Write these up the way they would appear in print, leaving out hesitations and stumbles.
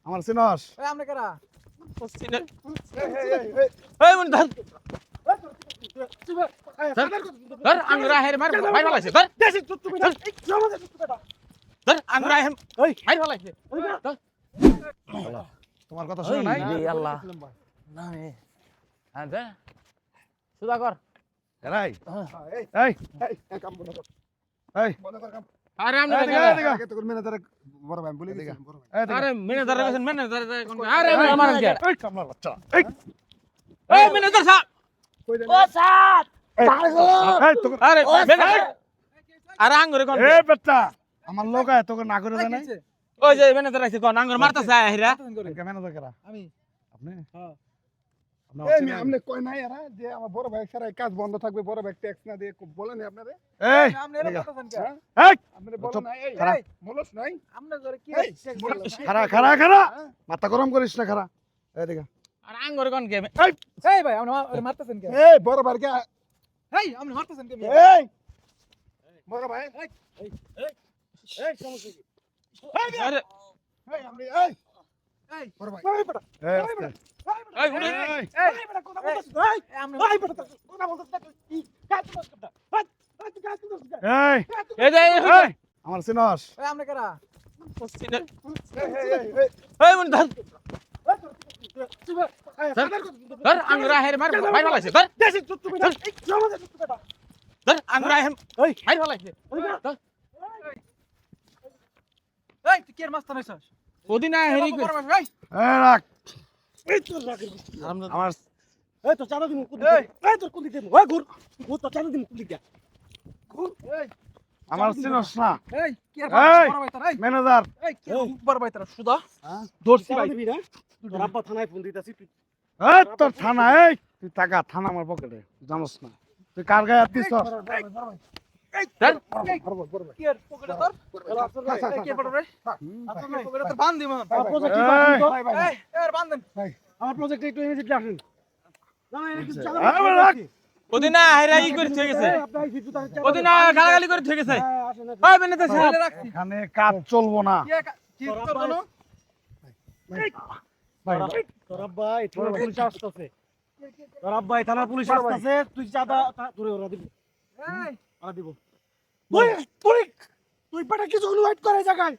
আমার চিনস এই আমনে কারা এই মন ধর ধর আঙ্গুরা হের মার মার ফলাইছে ধর ধর আঙ্গুরা হের ওই মার ফলাইছে তোমার কথা শুনে নাই রে আল্লাহ না রে দে সুদা কর এরাই এই এই কাম বন্ধ কর এই বন্ধ কর কাম আরে আমনে আগে তো ম্যানেজার বড় ভাই বলে গেছি বড় ভাই আরে ম্যানেজার গেছেন ম্যানেজার কোন আরে আমার কি এই কামলা বাচ্চা এই ম্যানেজার সাহেব ও সাত এই তো আরে ম্যানেজার আরে আঙ্গুরে কোন এই বেটা আমার লোক আয় তোকে না করে দেয় না ওই যে ম্যানেজার আইছে কোন আঙ্গুর মারতাছে হেরা ম্যানেজার করা আমি আপনি হ্যাঁ এই মি আমনে কই নাই এরা যে আমার বড় ভাই সারা কাজ বন্ধ থাকবে বড় ভাই ট্যাক্স না দিয়ে বলেন আপনারে এই আমনে এর কথা কে এই আপনারে বলেন নাই এই খারাপ। বলছ নাই আমনে করে কি এই, খারা খারা খারা মাথা গরম করিস না খারা এই দেখা আর আঙ্গুরে কোন কে এই ভাই আমনে মারতেছেন কে এই বড় ভাই কে এই আমনে মারতেছেন কে এই বড় ভাই এই সমস্যা কি আরে এই আমনে এই এই বড় ভাই এই আস্তে। এই উনি এই এই বেটা কথা বলছিস এই আমনে এই বেটা কথা বলছিস কি কাজ করছিস তুই কাজ করছিস এই এই যে এই আমার চিনস এই আমনে কারা এই মন ধর ধর আঙ্গুরা হের মার ফলাইছে ধর ধর আঙ্গুরা হের ওই মার ফলাইছে এই তুই কি এর মাস্টার হইছস ওদিনা হেরি বড় ভাই এই রাখ এই তোর রাখের আমার এই তো চাঁদা দিমু কুদি এই তোর কুদি দিমু ওই ঘুর ঘুর তো চাঁদা দিমু কুদি গা এই আমার চিনস না এই কি এর এই! বড় ভাই তোর এই ম্যানেজার এই কি বড় ভাই তোর সুদা দর্শি ভাই দিবি না তোর আব্বা থানায় ফোন দিতাছি তুই এই তোর থানা এই তুই টাকা থানা আমার পকেটে জানোস না তুই কার গায়ে হাত দিস ধর কি এর পকেটে তোর এই কি বড় ভাই আপনার পকেটে তোর বান দিমু এই এর বান দেন আমার প্রজেক্টে একটু ইমিডিয়েটলি আসেন না একটু চাঁদা এই রাখ ওদিনা হেরা ই করে থয়ে গেছে ওদিনা গালাগালি করে থয়ে গেছে ওই ম্যানেজার সাহেব রাখছি এখানে কাজ চলবো না কি করব না তোর আব্বা থানার পুলিশ আসতেছে তোর আব্বা থানার পুলিশ আসতেছে তুই চাঁদা ধরে ওরা দিবি এই ওরা দিব তুই তুই তুই বেটা কিছু ওয়েট করে জায়গায়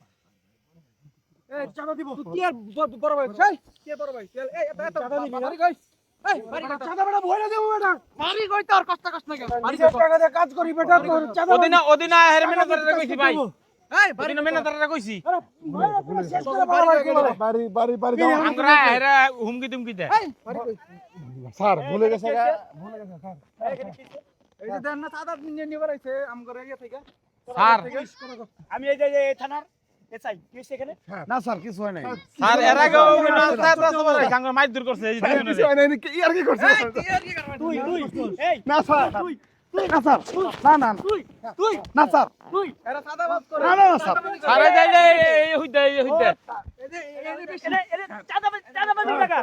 এই চাঁদা দিব তুই কি আর বড় ভাই এই কি আর বড় ভাই এই এত চাঁদা দিবি না? বাড়ি কই এই বাড়ি কই চাঁদা বেটা ভরে দেবো বেটা বাড়ি কই তোর কষ্ট কষ্ট না বাড়ি নিজের টাকা দিয়ে কাজ করি বেটা তোর চাঁদা ওদিনা হের ম্যানেজাররা কইছি ভাই এই বাড়ি ওদিনা ম্যানেজাররা কইছি বাড়ি বাড়ি বাড়ি আঙ্গুরা হেরা হুমকি তুমকি দেয় এই বাড়ি কই স্যার ভুলে গেছে স্যার এই যে দেন না সাদা নিয়ে নিয়ে বেরাইছে আম করে ইয়া থেকে স্যার আমি এই যে থানার এসআই কি হইছে এখানে না স্যার কিছু হয় নাই স্যার এর আগেও নাস্তা সবার আঙ্গুর মাইর দূর করছে এই যে কিছু হয় না কি আর কি করছিস তুই আর কি করবি তুই এই না স্যার না স্যার না না তুই না স্যার এরা সাদা বাস করে না না না স্যার স্যার এই যে এই হইতে এই যে এই বেশি চাঁদা বাজি টাকা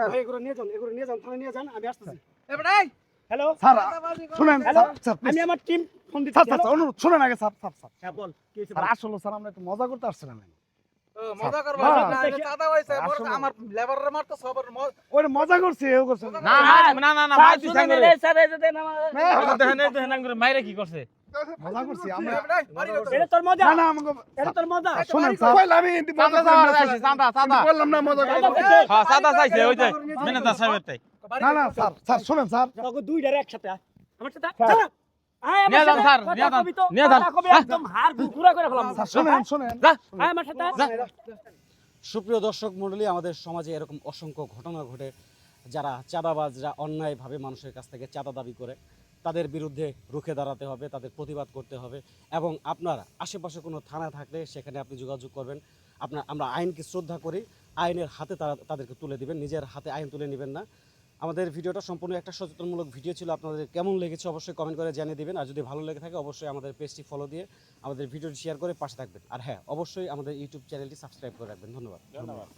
ভাই এগুলো নিয়ে যান থানায় নিয়ে যান আমি আসতেছি এই বেটা এই হ্যালো স্যার সাদাবাজি করে। শুনেন হ্যালো স্যার আমি আমার টিম ফোন দিচ্ছি স্যার স্যার অনুরোধ শুনেন আগে স্যার স্যার স্যার হ্যাঁ বল কি হইছে স্যার আসলে স্যার আমরা একটু মজা করতে আসছিলাম ও মজা করবা হ্যাঁ। না এটা সাদা হইছে আসলে- আমার লেবারের মারতো সবার ওই মজা করছি এও করছে না না না না মাইর দিছে আঙ্গুরে দেখেন আঙ্গুরে মাইরে কি করছে মজা করছি আমরা বাড়ি কই এটা তোর মজা না না আমাকে এটা তোর মজা শুনেন স্যার আমি চাঁদা চাওয়া চাইছে চাঁদা বললাম না মজা হ্যাঁ চাঁদা চাইছে ওই যে ম্যানেজার সাহেবের তাই না না স্যার স্যার শুনেন স্যার তোকে দুইটারে একসাথে আমার সাথে নিয়ে যান স্যার নিয়ে যান একদম হাড় গুড়া করে ফেলাম স্যার শুনেন শুনেন যা আমার সাথে সুপ্রিয় দর্শক মণ্ডলী আমাদের সমাজে এরকম অসংখ্য ঘটনা ঘটে যারা চাঁদাবাজরা অন্যায়ভাবে মানুষের কাছ থেকে চাঁদা দাবি করে তাদের বিরুদ্ধে রুখে দাঁড়াতে হবে তাদের প্রতিবাদ করতে হবে এবং আপনারা আশেপাশে কোনো থানা থাকলে সেখানে আপনি যোগাযোগ করবেন আমরা আইনকে শ্রদ্ধা করি আইনের হাতে তাদেরকে তুলে দিবেন নিজের হাতে আইন তুলে নেবেন না আমাদের ভিডিওটা সম্পূর্ণ একটা সচেতনমূলক ভিডিও ছিল আপনাদের কেমন লেগেছে অবশ্যই কমেন্ট করে জানিয়ে দিবেন আর যদি ভালো লেগে থাকে অবশ্যই আমাদের পেজটি ফলো দিয়ে আমাদের ভিডিওটি শেয়ার করে পাশে থাকবেন আর হ্যাঁ অবশ্যই আমাদের ইউটিউব চ্যানেলটি সাবস্ক্রাইব করে রাখবেন ধন্যবাদ